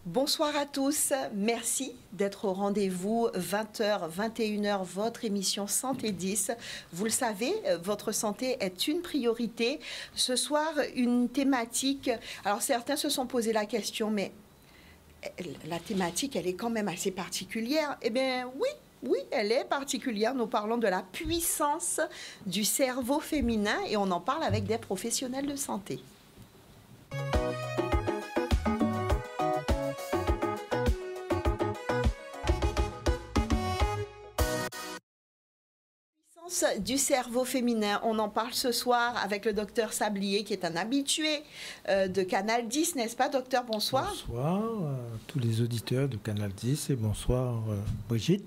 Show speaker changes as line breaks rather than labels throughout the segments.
Bonsoir à tous, merci d'être au rendez-vous 20h, 21h, votre émission Santé 10. Vous le savez, votre santé est une priorité. Ce soir, une thématique, alors certains se sont posé la question, mais la thématique, elle est quand même assez particulière. Eh bien oui, oui, elle est particulière. Nous parlons de la puissance du cerveau féminin et on en parle avec des professionnels de santé. Du cerveau féminin, on en parle ce soir avec le docteur Sablier qui est un habitué de Canal 10, n'est-ce pas docteur? Bonsoir.
Bonsoir à tous les auditeurs de Canal 10 et bonsoir Brigitte.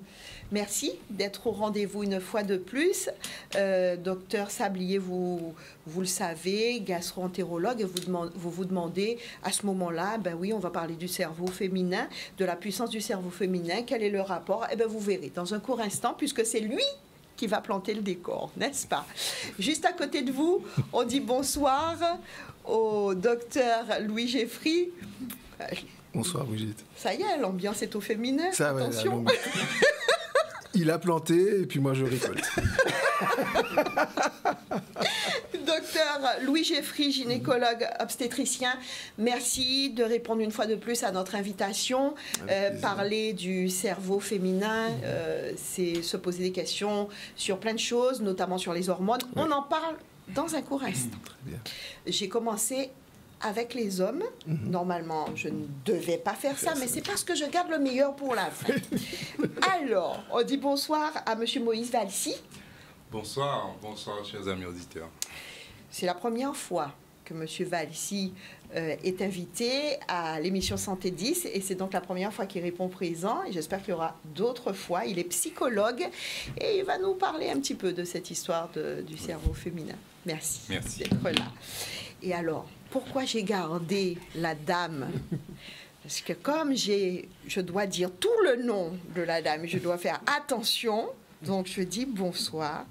Merci d'être au rendez-vous une fois de plus. Docteur Sablier, vous le savez, gastro-entérologue, vous vous demandez à ce moment-là, ben oui, on va parler du cerveau féminin, de la puissance du cerveau féminin, quel est le rapport? Eh bien, vous verrez dans un court instant, puisque c'est lui qui va planter le décor, n'est-ce pas? Juste à côté de vous, on dit bonsoir au docteur Louis Geffry.
Bonsoir Brigitte.
Ça y est, l'ambiance est au féminin.
Ça,
attention.
Ouais, il a planté et puis moi je récolte.
Docteur Louis Geffry, gynécologue obstétricien, merci de répondre une fois de plus à notre invitation. Parler du cerveau féminin, c'est se poser des questions sur plein de choses, notamment sur les hormones. Ouais. On en parle dans un court instant.
Très bien.
J'ai commencé avec les hommes. Normalement, je ne devais pas faire ça, mais c'est parce que je garde le meilleur pour la fin. Alors, on dit bonsoir à Monsieur Moïse Valsi.
Bonsoir, bonsoir chers amis auditeurs.
C'est la première fois que M. Valsi est invité à l'émission Santé 10 et c'est donc la première fois qu'il répond présent et j'espère qu'il y aura d'autres fois. Il est psychologue et il va nous parler un petit peu de cette histoire du cerveau féminin. Merci. D'être là. Et alors, pourquoi j'ai gardé la dame? Parce que comme je dois dire tout le nom de la dame, je dois faire attention. Donc, je dis bonsoir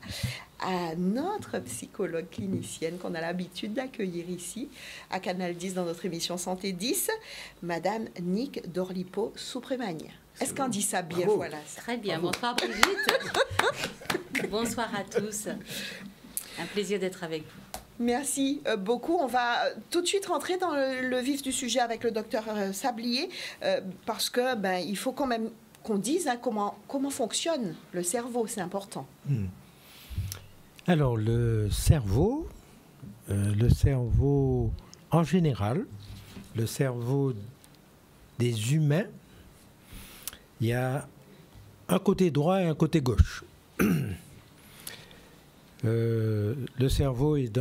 à notre psychologue clinicienne qu'on a l'habitude d'accueillir ici, à Canal 10, dans notre émission Santé 10, Madame Nick Dorlipo-Souprémagne. Est-ce qu'on dit ça bien?
Bravo.
Voilà.
Très bien. Bravo. Bonsoir Brigitte. Bonsoir à tous. Un plaisir d'être avec vous.
Merci beaucoup. On va tout de suite rentrer dans le vif du sujet avec le docteur Sablier, parce que il faut quand même qu'on dise comment fonctionne le cerveau, c'est important.
Alors, le cerveau en général, le cerveau des humains, il y a un côté droit et un côté gauche. Le cerveau est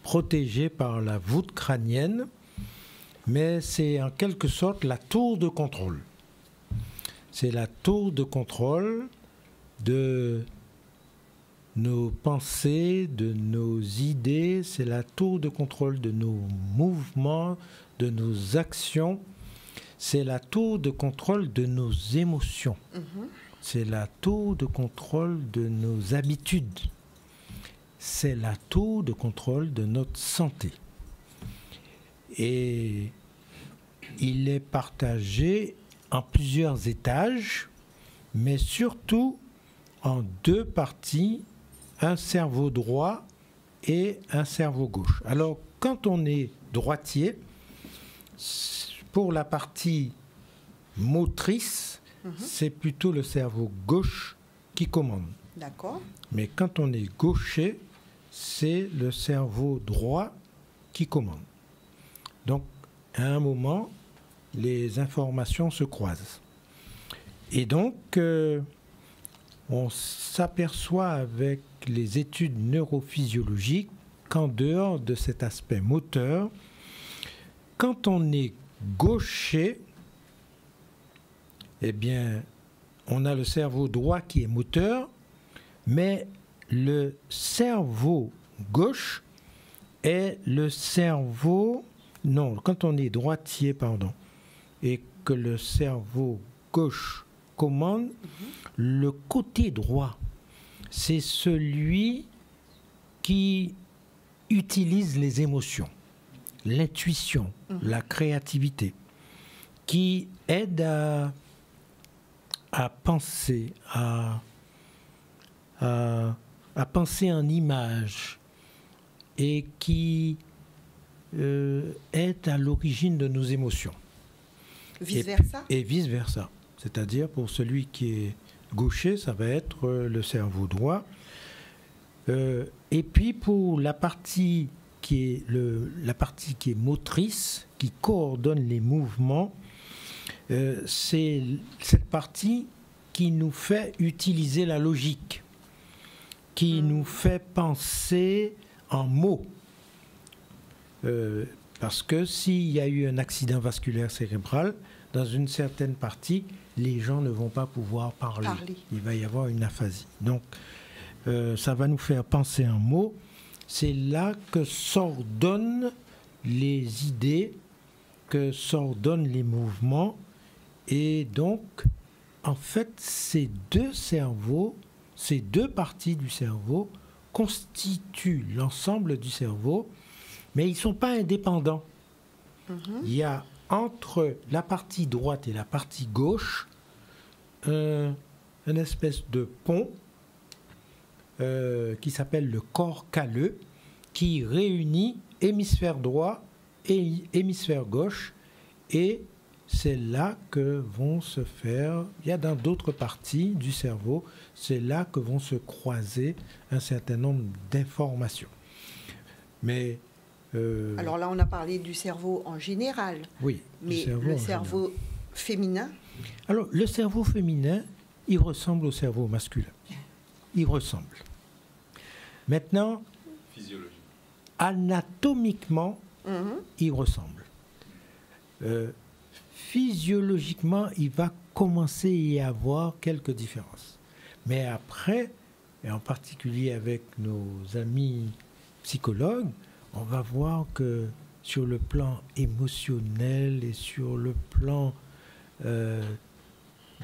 protégé par la voûte crânienne, mais c'est en quelque sorte la tour de contrôle. C'est la tour de contrôle de nos pensées, de nos idées, c'est la tour de contrôle de nos mouvements, de nos actions, c'est la tour de contrôle de nos émotions, c'est la tour de contrôle de nos habitudes, c'est la tour de contrôle de notre santé. Et il est partagé en plusieurs étages, mais surtout en deux parties, un cerveau droit et un cerveau gauche. Alors, quand on est droitier, pour la partie motrice, c'est plutôt le cerveau gauche qui commande.
D'accord.
Mais quand on est gaucher, c'est le cerveau droit qui commande. Donc, à un moment, les informations se croisent. Et donc, on s'aperçoit avec les études neurophysiologiques qu'en dehors de cet aspect moteur, quand on est gaucher, eh bien, on a le cerveau droit qui est moteur, mais le cerveau gauche est le cerveau... Non, quand on est droitier, pardon, et que le cerveau gauche commande, le côté droit, c'est celui qui utilise les émotions, l'intuition, la créativité, qui aide à penser, à penser en images et qui est à l'origine de nos émotions.
Vice-versa ?
Et vice-versa. C'est-à-dire, pour celui qui est gaucher, ça va être le cerveau droit. Et puis, pour la partie qui est motrice, qui coordonne les mouvements, c'est cette partie qui nous fait utiliser la logique, qui nous fait penser en mots. Parce que s'il y a eu un accident vasculaire cérébral, dans une certaine partie, les gens ne vont pas pouvoir parler. Il va y avoir une aphasie. Donc, ça va nous faire penser en mots. C'est là que s'ordonnent les idées, que s'ordonnent les mouvements. Et donc, en fait, ces deux cerveaux, ces deux parties du cerveau constituent l'ensemble du cerveau, mais ils ne sont pas indépendants. Il y a entre la partie droite et la partie gauche une espèce de pont qui s'appelle le corps calleux, qui réunit hémisphère droit et hémisphère gauche, et c'est là que vont se faire, il y a dans d'autres parties du cerveau, c'est là que vont se croiser un certain nombre d'informations. Mais
alors là, on a parlé du cerveau en général.
Oui.
Mais le cerveau féminin?
Alors, le cerveau féminin, il ressemble au cerveau masculin. Il ressemble. Maintenant, anatomiquement, il ressemble. Physiologiquement, il va commencer à y avoir quelques différences. Mais après, et en particulier avec nos amis psychologues, on va voir que sur le plan émotionnel et sur le plan de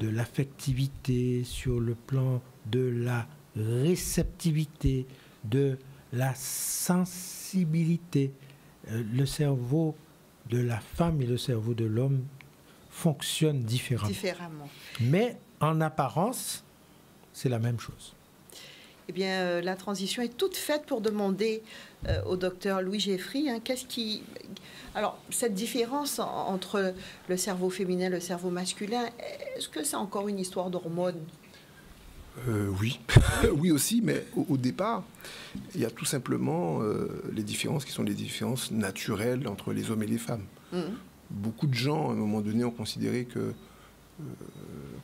l'affectivité, sur le plan de la réceptivité, de la sensibilité, le cerveau de la femme et le cerveau de l'homme fonctionnent différemment. Mais en apparence, c'est la même chose.
Eh bien, la transition est toute faite pour demander au docteur Louis Geffry, alors, cette différence entre le cerveau féminin et le cerveau masculin, est-ce que c'est encore une histoire d'hormones?
Oui, oui aussi, mais au départ, il y a tout simplement les différences qui sont des différences naturelles entre les hommes et les femmes. Beaucoup de gens, à un moment donné, ont considéré que,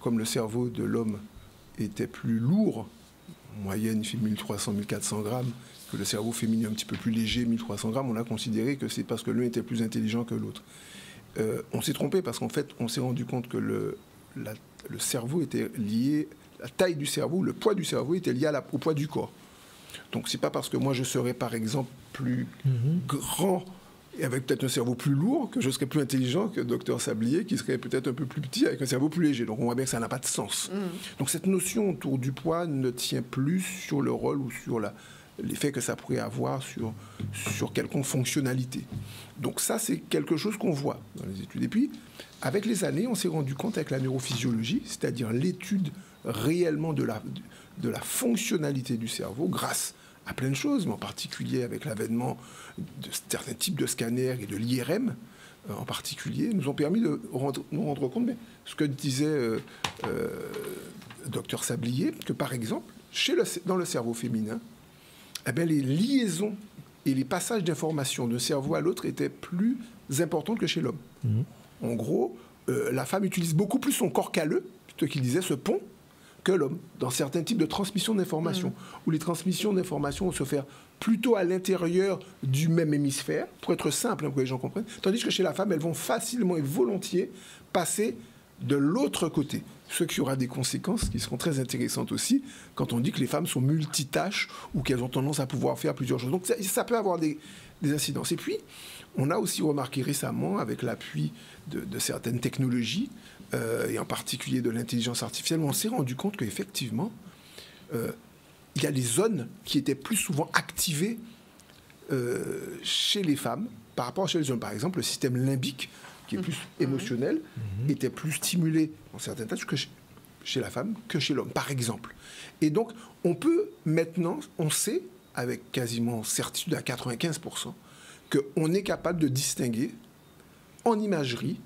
comme le cerveau de l'homme était plus lourd, en moyenne, il fait 1300-1400 grammes, que le cerveau féminin est un petit peu plus léger, 1300 grammes, on a considéré que c'est parce que l'un était plus intelligent que l'autre. On s'est trompé parce qu'en fait, on s'est rendu compte que le cerveau était lié, la taille du cerveau, le poids du cerveau était lié au poids du corps. Donc, c'est pas parce que moi, je serais, par exemple, plus grand et avec peut-être un cerveau plus lourd que je serais plus intelligent que le Dr Sablier, qui serait peut-être un peu plus petit avec un cerveau plus léger. Donc, on voit bien que ça n'a pas de sens. Donc, cette notion autour du poids ne tient plus sur le rôle ou sur l'effet que ça pourrait avoir sur quelconque fonctionnalité. Donc ça, c'est quelque chose qu'on voit dans les études. Et puis, avec les années, on s'est rendu compte avec la neurophysiologie, c'est-à-dire l'étude réellement de la fonctionnalité du cerveau, grâce à plein de choses, mais en particulier avec l'avènement de certains types de scanners et de l'IRM, en particulier, nous ont permis de nous rendre compte, mais ce que disait Dr Sablier, que par exemple, dans le cerveau féminin, eh bien, les liaisons et les passages d'informations d'un cerveau à l'autre étaient plus importants que chez l'homme. En gros, la femme utilise beaucoup plus son corps calleux, ce qu'il disait, ce pont, que l'homme, dans certains types de transmission d'informations, où les transmissions d'informations vont se faire plutôt à l'intérieur du même hémisphère, pour être simple, pour que les gens comprennent, tandis que chez la femme, elles vont facilement et volontiers passer de l'autre côté. Ce qui aura des conséquences qui seront très intéressantes aussi quand on dit que les femmes sont multitâches ou qu'elles ont tendance à pouvoir faire plusieurs choses. Donc ça peut avoir des incidences. Et puis, on a aussi remarqué récemment, avec l'appui de certaines technologies, et en particulier de l'intelligence artificielle, on s'est rendu compte qu'effectivement, il y a des zones qui étaient plus souvent activées chez les femmes par rapport à chez les hommes. Par exemple, le système limbique, qui est plus émotionnel, était plus stimulé dans certaines tâches que chez la femme que chez l'homme, par exemple. Et donc, on peut maintenant, on sait, avec quasiment certitude à 95%, qu'on est capable de distinguer en imagerie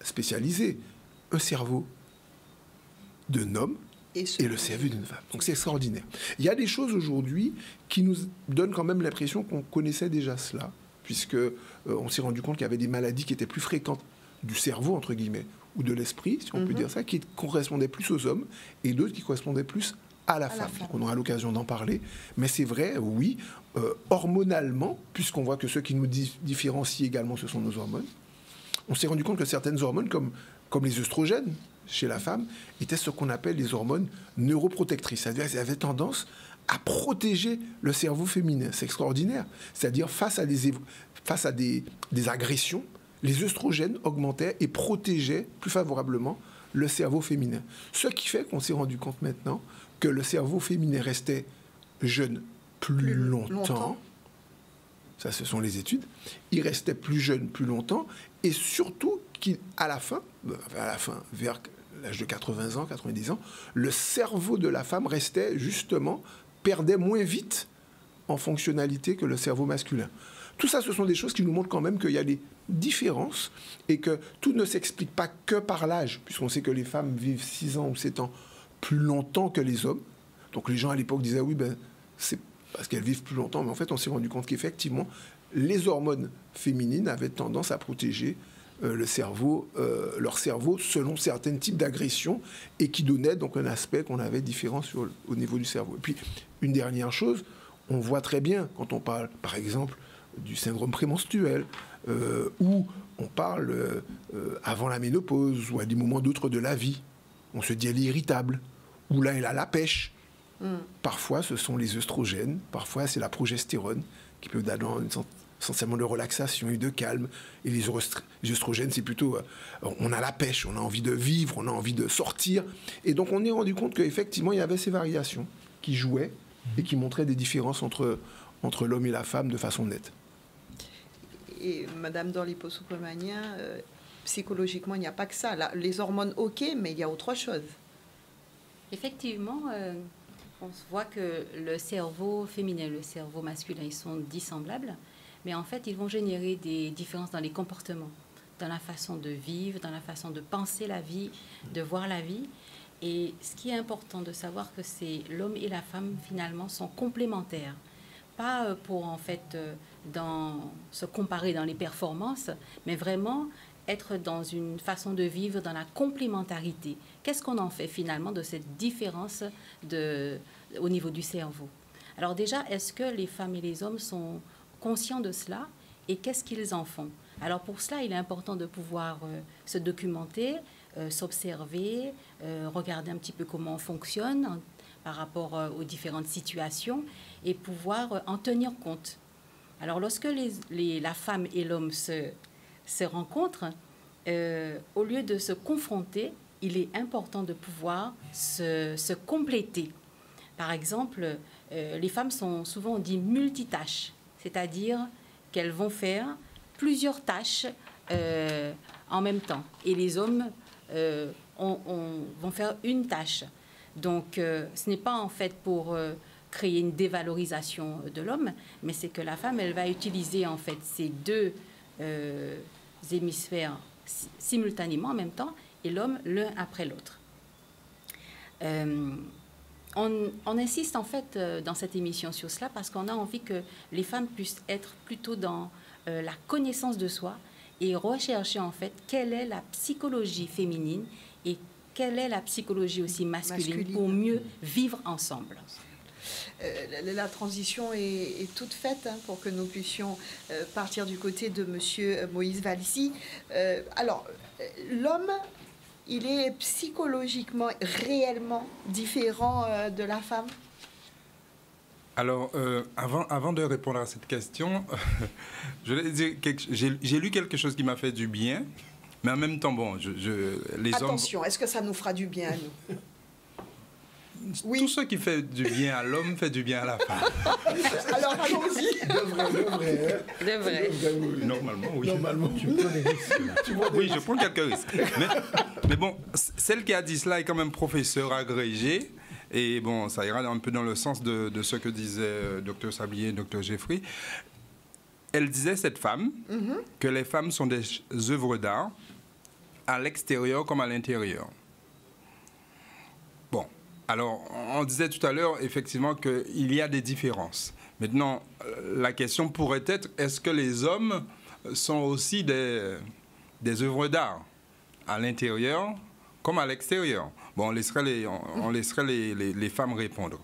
spécialisée un cerveau d'un homme et le cerveau d'une femme. Donc c'est extraordinaire. Il y a des choses aujourd'hui qui nous donnent quand même l'impression qu'on connaissait déjà cela, puisque on s'est rendu compte qu'il y avait des maladies qui étaient plus fréquentes du cerveau, entre guillemets, ou de l'esprit, si on peut dire ça, qui correspondaient plus aux hommes, et d'autres qui correspondaient plus à la femme. Donc on aura l'occasion d'en parler. Mais c'est vrai, oui, hormonalement, puisqu'on voit que ce qui nous différencie également, ce sont nos hormones, on s'est rendu compte que certaines hormones, comme les œstrogènes, chez la femme, étaient ce qu'on appelle les hormones neuroprotectrices. C'est-à-dire qu'elles avaient tendance à protéger le cerveau féminin. C'est extraordinaire. C'est-à-dire face à des agressions, les œstrogènes augmentaient et protégeaient plus favorablement le cerveau féminin. Ce qui fait qu'on s'est rendu compte maintenant que le cerveau féminin restait jeune plus longtemps. Ça, ce sont les études. Il restait plus jeune plus longtemps et surtout qu'à la fin, vers l'âge de 80 ans, 90 ans, le cerveau de la femme restait justement, perdait moins vite en fonctionnalité que le cerveau masculin. Tout ça, ce sont des choses qui nous montrent quand même qu'il y a des différences et que tout ne s'explique pas que par l'âge, puisqu'on sait que les femmes vivent 6 ans ou 7 ans plus longtemps que les hommes. Donc les gens à l'époque disaient, oui, c'est parce qu'elles vivent plus longtemps, mais en fait, on s'est rendu compte qu'effectivement, les hormones féminines avaient tendance à protéger leur cerveau selon certains types d'agressions et qui donnaient donc un aspect qu'on avait différent au niveau du cerveau. Et puis, une dernière chose, on voit très bien quand on parle, par exemple, du syndrome prémenstruel, où on parle avant la ménopause ou à des moments d'autres de la vie. On se dit elle est irritable, ou là elle a la pêche. Parfois, ce sont les œstrogènes, parfois c'est la progestérone qui peut donner un sentiment de relaxation et de calme. Et les œstrogènes, c'est plutôt on a la pêche, on a envie de vivre, on a envie de sortir. Et donc on est rendu compte qu'effectivement il y avait ces variations qui jouaient et qui montraient des différences entre l'homme et la femme de façon nette.
Et Madame Dorlipo-Subramanian, psychologiquement, il n'y a pas que ça. Là, les hormones, ok, mais il y a autre chose.
Effectivement, on voit que le cerveau féminin et le cerveau masculin, ils sont dissemblables, mais en fait, ils vont générer des différences dans les comportements, dans la façon de vivre, dans la façon de penser la vie, de voir la vie. Et ce qui est important de savoir que c'est l'homme et la femme, finalement, sont complémentaires. Pas pour, en fait, se comparer dans les performances, mais vraiment être dans une façon de vivre dans la complémentarité. Qu'est-ce qu'on en fait finalement de cette différence au niveau du cerveau? Alors déjà, est-ce que les femmes et les hommes sont conscients de cela et qu'est-ce qu'ils en font? Alors pour cela, il est important de pouvoir se documenter, s'observer, regarder un petit peu comment on fonctionne par rapport aux différentes situations et pouvoir en tenir compte. Alors lorsque la femme et l'homme se rencontrent, au lieu de se confronter, il est important de pouvoir se compléter. Par exemple, les femmes sont souvent, on dit, multitâches, c'est-à-dire qu'elles vont faire plusieurs tâches en même temps. Et les hommes vont faire une tâche. Donc, ce n'est pas en fait pour créer une dévalorisation de l'homme, mais c'est que la femme, elle va utiliser en fait ces deux hémisphères simultanément en même temps et l'homme l'un après l'autre. On insiste en fait dans cette émission sur cela parce qu'on a envie que les femmes puissent être plutôt dans la connaissance de soi et rechercher en fait quelle est la psychologie féminine et quelle est la psychologie aussi masculine pour mieux vivre ensemble.
La transition est toute faite pour que nous puissions partir du côté de M. Moïse Valissi. Alors, l'homme, il est psychologiquement réellement différent de la femme?
Alors, avant de répondre à cette question, je voulais dire j'ai lu quelque chose qui m'a fait du bien, mais en même temps, bon,
Attention, est-ce que ça nous fera du bien à nous? Oui.
Tout ce qui fait du bien à l'homme fait du bien à la femme.
Alors, allons-y.
De vrai.
Oui. Normalement, oui.
Normalement, tu prends des risques.
Oui, je prends quelques risques. Mais bon, celle qui a dit cela est quand même professeure agrégée. Et bon, ça ira un peu dans le sens de ce que disait Dr Sablier et Dr Jeffrey. Elle disait, cette femme, que les femmes sont des œuvres d'art à l'extérieur comme à l'intérieur. Bon, alors, on disait tout à l'heure, effectivement, qu'il y a des différences. Maintenant, la question pourrait être, est-ce que les hommes sont aussi des œuvres d'art à l'intérieur comme à l'extérieur? Bon, on laisserait les femmes répondre.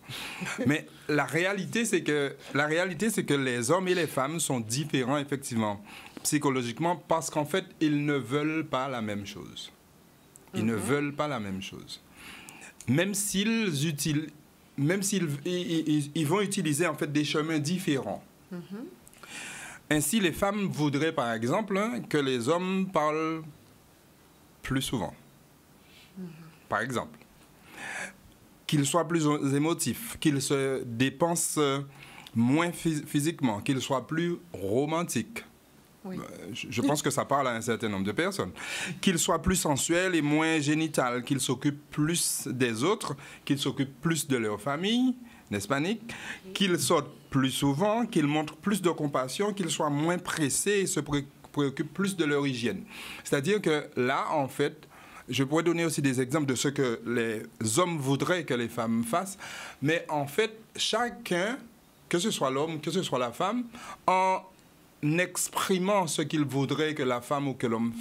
Mais la réalité, c'est que les hommes et les femmes sont différents, effectivement, psychologiquement, parce qu'en fait, ils ne veulent pas la même chose. Ils ne veulent pas la même chose. Même s'ils vont utiliser, en fait, des chemins différents. Ainsi, les femmes voudraient, par exemple, que les hommes parlent plus souvent. Par exemple, qu'ils soient plus émotifs, qu'ils se dépensent moins physiquement, qu'ils soient plus romantiques. Oui. Je pense que ça parle à un certain nombre de personnes. Qu'ils soient plus sensuels et moins génitales, qu'ils s'occupent plus des autres, qu'ils s'occupent plus de leur famille, n'est-ce pas, Nick? Qu'ils sortent plus souvent, qu'ils montrent plus de compassion, qu'ils soient moins pressés et se préoccupent plus de leur hygiène. C'est-à-dire que là, en fait, je pourrais donner aussi des exemples de ce que les hommes voudraient que les femmes fassent, mais en fait, chacun, que ce soit l'homme, que ce soit la femme, en exprimant ce qu'il voudrait que la femme ou que l'homme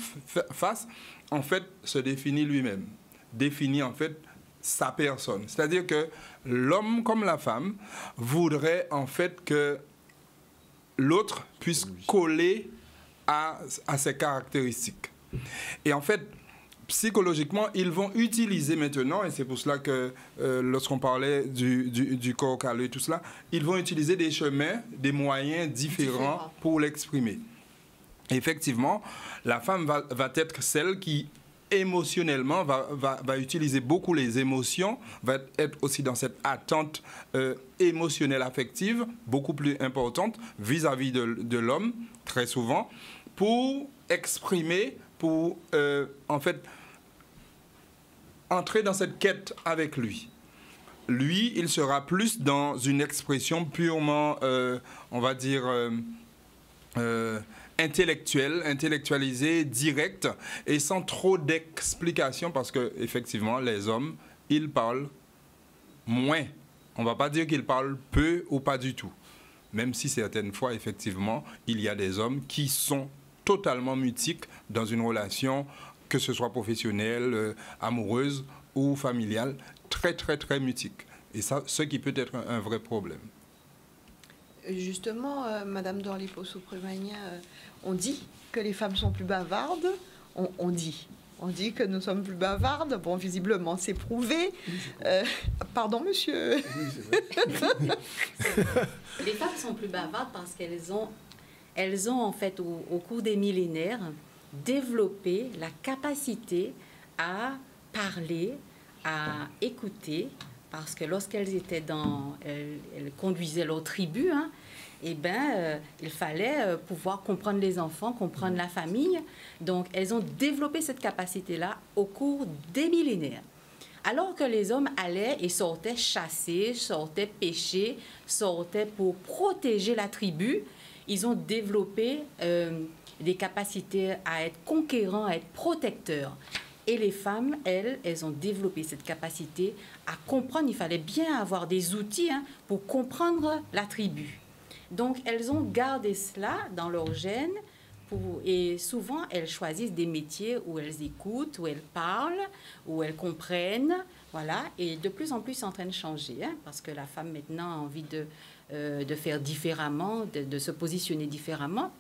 fasse, en fait, se définit lui-même, définit en fait sa personne. C'est-à-dire que l'homme comme la femme voudrait en fait que l'autre puisse coller à ses caractéristiques. Et en fait, psychologiquement, ils vont utiliser maintenant, et c'est pour cela que lorsqu'on parlait du corps calleux et tout cela, ils vont utiliser des chemins, des moyens différents pour l'exprimer. Effectivement, la femme va être celle qui, émotionnellement, va utiliser beaucoup les émotions, va être aussi dans cette attente émotionnelle affective, beaucoup plus importante vis-à-vis de l'homme, très souvent, pour exprimer, pour, en fait, entrer dans cette quête avec lui. Lui, il sera plus dans une expression purement, on va dire, intellectuelle, intellectualisée, directe, et sans trop d'explications, parce que effectivement, les hommes, ils parlent moins. On ne va pas dire qu'ils parlent peu ou pas du tout. Même si certaines fois, effectivement, il y a des hommes qui sont totalement mutiques dans une relation, que ce soit professionnelle, amoureuse ou familiale, très, très, très mutique. Et ça, ce qui peut être un vrai problème.
Justement, Madame Dorlipo-Soupremagna, on dit que les femmes sont plus bavardes. On dit que nous sommes plus bavardes. Bon, visiblement, c'est prouvé. Pardon, monsieur.
Oui, c'est vrai.
Les femmes sont plus bavardes parce qu'elles ont en fait, au cours des millénaires, développer la capacité à parler, à écouter, parce que lorsqu'elles étaient elles conduisaient leur tribu, il fallait pouvoir comprendre les enfants, comprendre la famille. Donc, elles ont développé cette capacité-là au cours des millénaires. Alors que les hommes allaient et sortaient chasser, sortaient pêcher, sortaient pour protéger la tribu, ils ont développé des capacités à être conquérants, à être protecteurs. Et les femmes, elles ont développé cette capacité à comprendre. Il fallait bien avoir des outils pour comprendre la tribu. Donc, elles ont gardé cela dans leur gène Et souvent, elles choisissent des métiers où elles écoutent, où elles parlent, où elles comprennent. Voilà. Et de plus en plus, c'est en train de changer, hein, parce que la femme, maintenant, a envie de faire différemment, de se positionner différemment.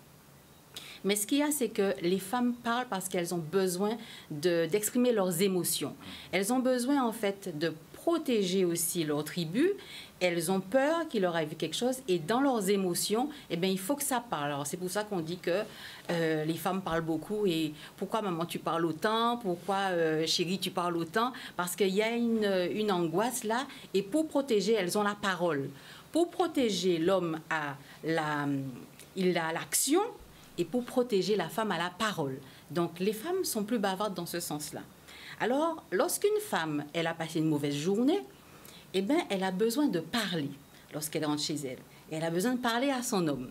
Mais ce qu'il y a, c'est que les femmes parlent parce qu'elles ont besoin d'exprimer leurs émotions. Elles ont besoin, en fait, de protéger aussi leur tribu. Elles ont peur qu'il leur arrive quelque chose. Et dans leurs émotions, eh bien, il faut que ça parle. Alors, c'est pour ça qu'on dit que les femmes parlent beaucoup. Et pourquoi, maman, tu parles autant? Pourquoi, chérie, tu parles autant? Parce qu'il y a une angoisse là. Et pour protéger, elles ont la parole. Pour protéger, l'homme il a l'action. Et pour protéger la femme à la parole. Donc, les femmes sont plus bavardes dans ce sens-là. Alors, lorsqu'une femme, elle a passé une mauvaise journée, eh bien, elle a besoin de parler lorsqu'elle rentre chez elle. Et elle a besoin de parler à son homme.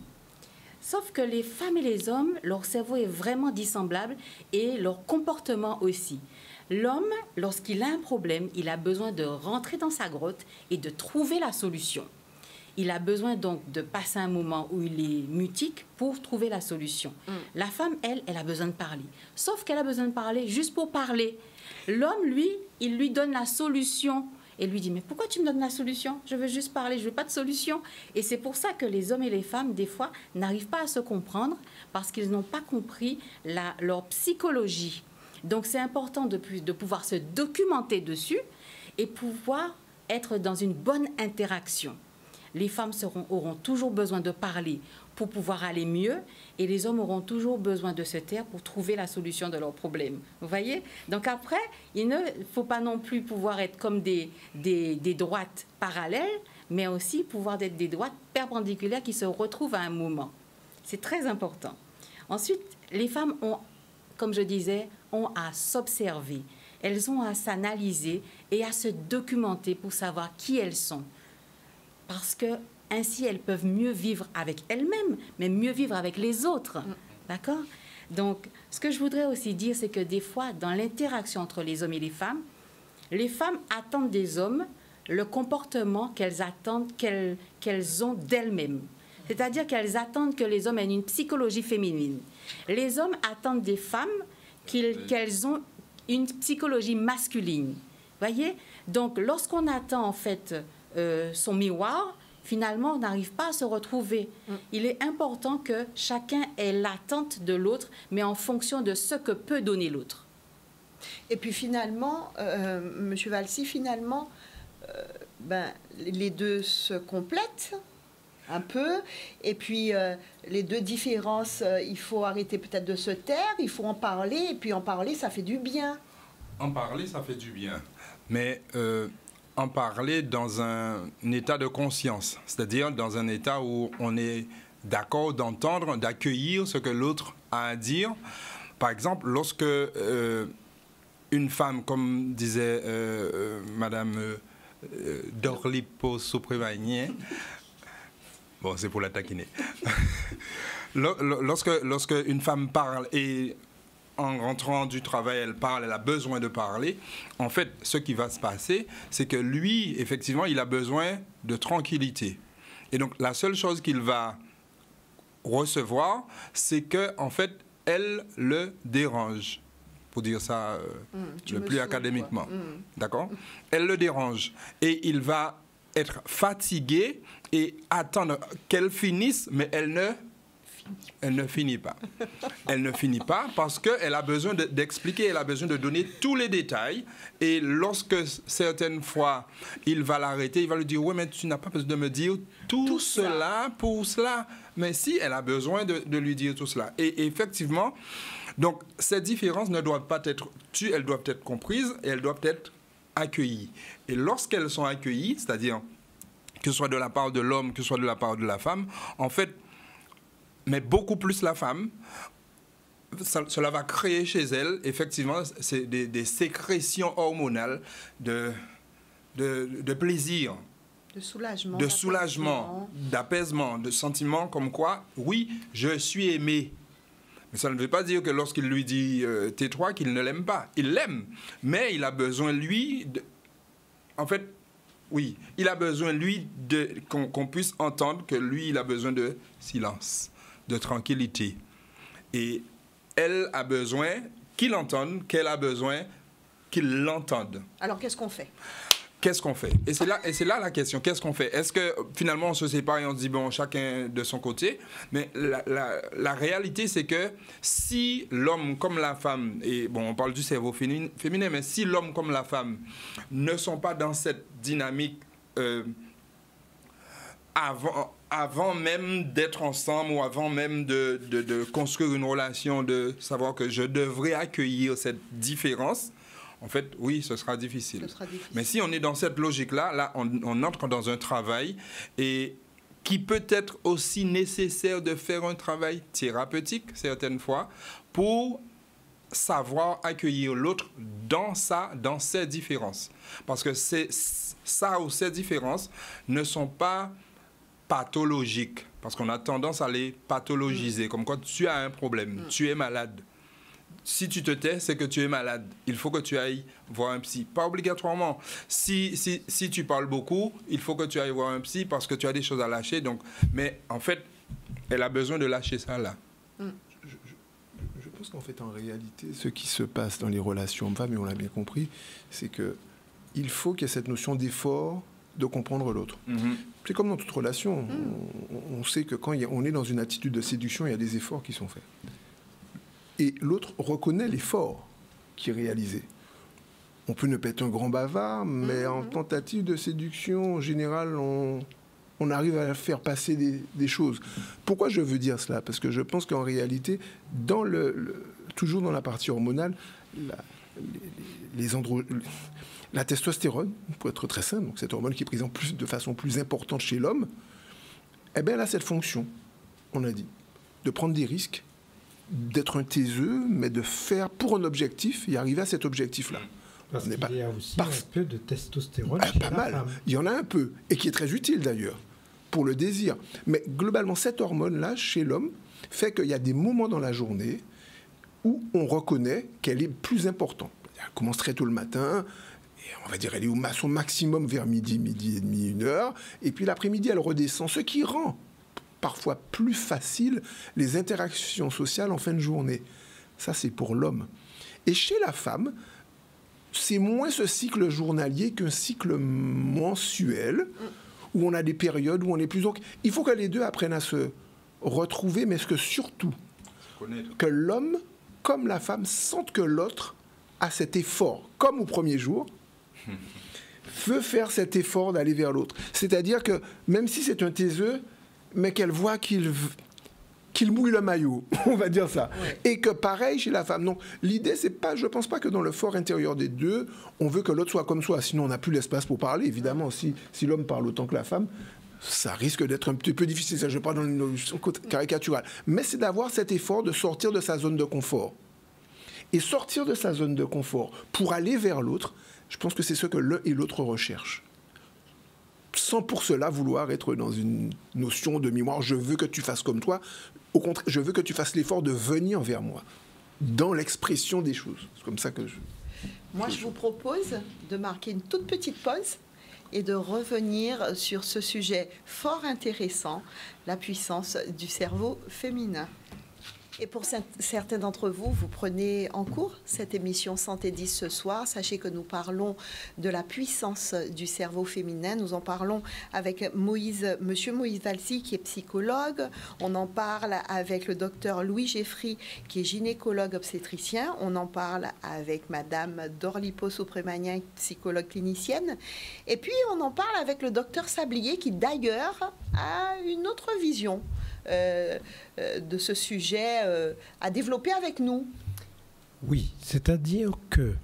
Sauf que les femmes et les hommes, leur cerveau est vraiment dissemblable et leur comportement aussi. L'homme, lorsqu'il a un problème, il a besoin de rentrer dans sa grotte et de trouver la solution. Il a besoin donc de passer un moment où il est mutique pour trouver la solution. La femme, elle a besoin de parler. Sauf qu'elle a besoin de parler juste pour parler. L'homme, lui, il lui donne la solution. Et lui dit, mais pourquoi tu me donnes la solution? Je veux juste parler, je veux pas de solution. Et c'est pour ça que les hommes et les femmes, des fois, n'arrivent pas à se comprendre parce qu'ils n'ont pas compris leur psychologie. Donc, c'est important de pouvoir se documenter dessus et pouvoir être dans une bonne interaction. Les femmes auront toujours besoin de parler pour pouvoir aller mieux et les hommes auront toujours besoin de se taire pour trouver la solution de leurs problèmes. Vous voyez? Donc après, il ne faut pas non plus pouvoir être comme des droites parallèles, mais aussi pouvoir être des droites perpendiculaires qui se retrouvent à un moment. C'est très important. Ensuite, les femmes ont, comme je disais, ont à s'observer. Elles ont à s'analyser et à se documenter pour savoir qui elles sont. Parce que ainsi, elles peuvent mieux vivre avec elles-mêmes, mais mieux vivre avec les autres. D'accord? Donc, ce que je voudrais aussi dire, c'est que des fois, dans l'interaction entre les hommes et les femmes attendent des hommes le comportement qu'elles attendent, qu'elles ont d'elles-mêmes. C'est-à-dire qu'elles attendent que les hommes aient une psychologie féminine. Les hommes attendent des femmes qu'elles ont une psychologie masculine. Voyez? Donc, lorsqu'on attend, en fait, son miroir, finalement, on n'arrive pas à se retrouver. Il est important que chacun ait l'attente de l'autre, mais en fonction de ce que peut donner l'autre.
Et puis finalement, Monsieur Valsi, finalement, les deux se complètent un peu. Et puis, les deux différences, il faut arrêter peut-être de se taire, il faut en parler. Et puis, en parler, ça fait du bien.
En parler, ça fait du bien. Mais en parler dans un état de conscience, c'est-à-dire dans un état où on est d'accord d'entendre, d'accueillir ce que l'autre a à dire. Par exemple, lorsque une femme, comme disait Madame Dorlipo-Soprevagné, bon, c'est pour la taquiner, lorsque une femme parle et en rentrant du travail, elle parle, elle a besoin de parler. En fait, ce qui va se passer, c'est que lui, effectivement, il a besoin de tranquillité. Et donc, la seule chose qu'il va recevoir, c'est que, en fait, elle le dérange. Pour dire ça le plus académiquement. D'accord? Elle le dérange. Et il va être fatigué et attendre qu'elle finisse, mais elle ne finit pas. Elle ne finit pas parce qu'elle a besoin d'expliquer, elle a besoin de donner tous les détails. Et lorsque certaines fois, il va l'arrêter, il va lui dire « Oui, mais tu n'as pas besoin de me dire tout cela pour cela. » Mais si, elle a besoin de lui dire tout cela. Et effectivement, donc ces différences ne doivent pas être tues, elles doivent être comprises et elles doivent être accueillies. Et lorsqu'elles sont accueillies, c'est-à-dire que ce soit de la part de l'homme, que ce soit de la part de la femme, en fait, mais beaucoup plus la femme, cela va créer chez elle, effectivement, c'est des sécrétions hormonales de plaisir.
De
soulagement, d'apaisement, de sentiment comme quoi, oui, je suis aimé. Mais ça ne veut pas dire que lorsqu'il lui dit tais-toi, qu'il ne l'aime pas. Il l'aime, mais il a besoin, lui, en fait, oui, il a besoin, lui, qu'on puisse entendre que lui, il a besoin de silence, de tranquillité. Et elle a besoin qu'il l'entende, qu'elle a besoin qu'il l'entende.
Alors, qu'est-ce qu'on fait?
Qu'est-ce qu'on fait? Et c'est là la question. Qu'est-ce qu'on fait? Est-ce que finalement on se sépare et on se dit bon, chacun de son côté? Mais la réalité, c'est que si l'homme comme la femme, et bon, on parle du cerveau féminin, mais si l'homme comme la femme ne sont pas dans cette dynamique avant même d'être ensemble ou avant même de construire une relation, de savoir que je devrais accueillir cette différence, en fait, oui, ce sera difficile. Mais si on est dans cette logique-là, là, on entre dans un travail et qui peut être aussi nécessaire de faire un travail thérapeutique, certaines fois, pour savoir accueillir l'autre dans ses différences. Parce que ça ou ces différences ne sont pas pathologiques. Parce qu'on a tendance à les pathologiser, comme quoi tu as un problème, tu es malade. Si tu te tais, c'est que tu es malade. Il faut que tu ailles voir un psy. Pas obligatoirement. Si tu parles beaucoup, il faut que tu ailles voir un psy parce que tu as des choses à lâcher. Donc, mais en fait, elle a besoin de lâcher ça là.
Je pense qu'en fait, en réalité, ce qui se passe dans les relations hommes-femmes, et on l'a bien compris, c'est qu'il faut qu'il y ait cette notion d'effort de comprendre l'autre. C'est comme dans toute relation. On sait que quand on est dans une attitude de séduction, il y a des efforts qui sont faits. Et l'autre reconnaît l'effort qui est réalisé. On peut ne pas être un grand bavard, mais en tentative de séduction, en général, on arrive à faire passer des choses. Pourquoi je veux dire cela? Parce que je pense qu'en réalité, toujours dans la partie hormonale, la testostérone, pour être très simple, donc cette hormone qui est présente de façon plus importante chez l'homme, eh bien, elle a cette fonction, on a dit, de prendre des risques, d'être un taiseux, mais de faire pour un objectif et arriver à cet objectif-là.
Parce qu'il y a aussi un peu de testostérone chez
pas
la
mal.
femme.
Il y en a un peu, et qui est très utile d'ailleurs, pour le désir. Mais globalement, cette hormone-là, chez l'homme, fait qu'il y a des moments dans la journée où on reconnaît qu'elle est plus importante. Elle commence très tôt le matin, et on va dire elle est à son maximum vers midi et demi, 1h, et puis l'après-midi, elle redescend, ce qui rend parfois plus facile les interactions sociales en fin de journée. Ça, c'est pour l'homme. Et chez la femme, c'est moins ce cycle journalier qu'un cycle mensuel, où on a des périodes où on est plus... Donc, il faut que les deux apprennent à se retrouver, mais que surtout, que l'homme, comme la femme, sentent que l'autre a cet effort, comme au premier jour, veut faire cet effort d'aller vers l'autre. C'est-à-dire que, même si c'est un taiseux, mais qu'elle voit qu'il mouille le maillot, on va dire ça. Ouais. Et que pareil chez la femme. Donc l'idée, c'est pas, je pense pas que dans le fort intérieur des deux, on veut que l'autre soit comme soi. Sinon, on n'a plus l'espace pour parler. Évidemment, si l'homme parle autant que la femme, ça risque d'être un petit peu difficile. Ça, je parle dans une caricaturale. Mais c'est d'avoir cet effort de sortir de sa zone de confort. Et sortir de sa zone de confort pour aller vers l'autre, je pense que c'est ce que l'un et l'autre recherchent. Sans pour cela vouloir être dans une notion de mémoire, je veux que tu fasses comme toi. Au contraire, je veux que tu fasses l'effort de venir vers moi, dans l'expression des choses. C'est comme ça que
Moi, je vous propose de marquer une toute petite pause et de revenir sur ce sujet fort intéressant, la puissance du cerveau féminin. Et pour certains d'entre vous, vous prenez en cours cette émission Santé 10 ce soir. Sachez que nous parlons de la puissance du cerveau féminin. Nous en parlons avec Monsieur Moïse Valsi, qui est psychologue. On en parle avec le docteur Louis Geffry, qui est gynécologue obstétricien. On en parle avec Madame Dorlipo Soupremagnin, psychologue clinicienne. Et puis, on en parle avec le docteur Sablier, qui d'ailleurs a une autre vision de ce sujet à développer avec nous.
Oui, c'est-à-dire que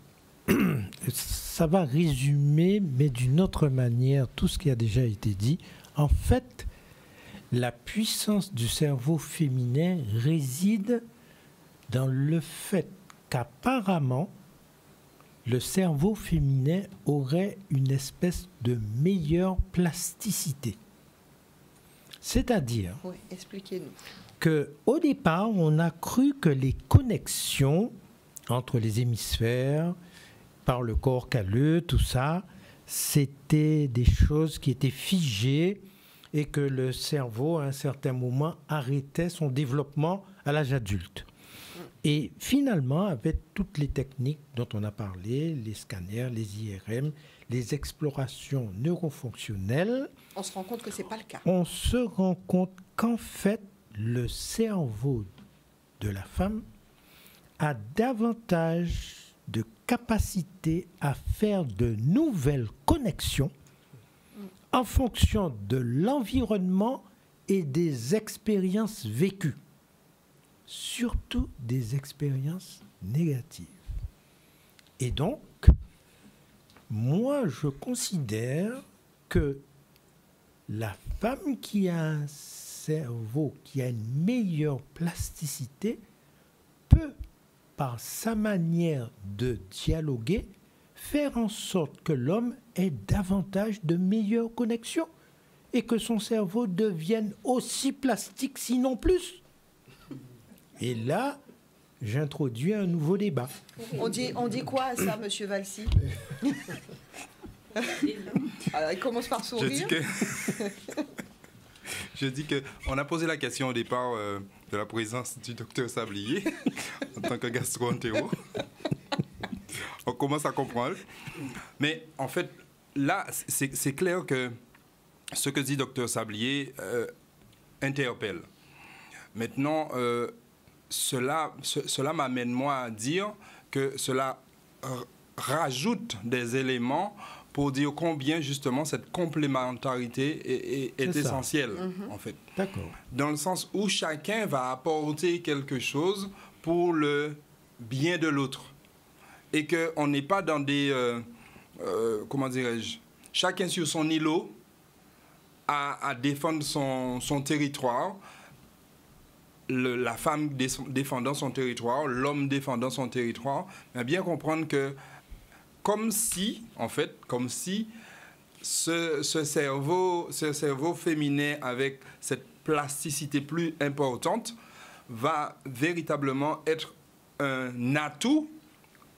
ça va résumer, mais d'une autre manière, tout ce qui a déjà été dit. En fait, la puissance du cerveau féminin réside dans le fait qu'apparemment, le cerveau féminin aurait une espèce de meilleure plasticité. C'est-à-dire
oui, expliquez-nous.
Qu'au départ, on a cru que les connexions entre les hémisphères, par le corps calleux, tout ça, c'était des choses qui étaient figées et que le cerveau, à un certain moment, arrêtait son développement à l'âge adulte. Et finalement, avec toutes les techniques dont on a parlé, les scanners, les IRM, les explorations neurofonctionnelles,
On se rend compte que ce n'est pas le cas.
on se rend compte qu'en fait, le cerveau de la femme a davantage de capacité à faire de nouvelles connexions en fonction de l'environnement et des expériences vécues, surtout des expériences négatives. Et donc, moi, je considère que la femme qui a un cerveau, qui a une meilleure plasticité, peut, par sa manière de dialoguer, faire en sorte que l'homme ait davantage de meilleures connexions et que son cerveau devienne aussi plastique, sinon plus. Et là, j'introduis un nouveau débat.
On dit quoi à ça, Monsieur Valsi? Alors, il commence par sourire.
Je dis que on a posé la question au départ de la présence du docteur Sablier en tant que gastro-entéro. On commence à comprendre. Mais en fait, là, c'est clair que ce que dit docteur Sablier interpelle. Maintenant, cela m'amène moi à dire que cela rajoute des éléments pour dire combien justement cette complémentarité est essentielle, en fait.
D'accord.
Dans le sens où chacun va apporter quelque chose pour le bien de l'autre. Et qu'on n'est pas dans des... comment dirais-je? Chacun sur son îlot à défendre son territoire. La femme défendant son territoire, l'homme défendant son territoire. Mais bien comprendre que comme si ce cerveau féminin avec cette plasticité plus importante va véritablement être un atout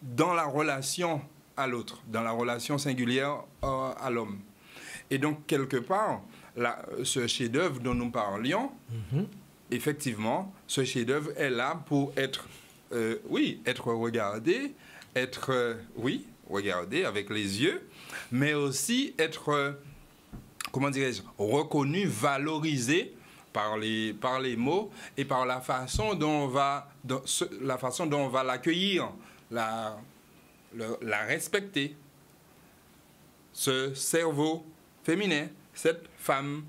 dans la relation à l'autre, dans la relation singulière à l'homme. Et donc, quelque part, ce chef-d'œuvre dont nous parlions, effectivement, ce chef-d'œuvre est là pour être regardé, regarder avec les yeux, mais aussi être, reconnu, valorisé par les mots et par la façon dont on va l'accueillir, la respecter. Ce cerveau féminin, cette femme.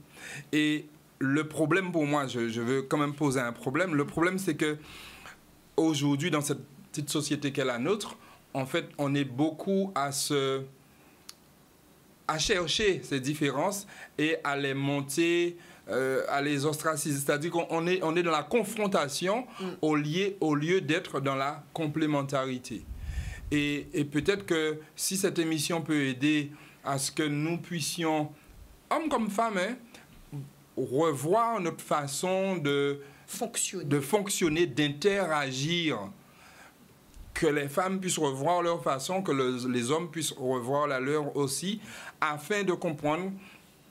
Et le problème pour moi, je veux quand même poser un problème. Le problème, c'est que aujourd'hui, dans cette petite société qu'est la nôtre, en fait, on est beaucoup à chercher ces différences et à les monter, à les ostraciser. C'est-à-dire qu'on est dans la confrontation au lieu d'être dans la complémentarité. Et peut-être que si cette émission peut aider à ce que nous puissions, hommes comme femmes, revoir notre façon de fonctionner, d'interagir, que les femmes puissent revoir leur façon, que les hommes puissent revoir la leur aussi, afin de comprendre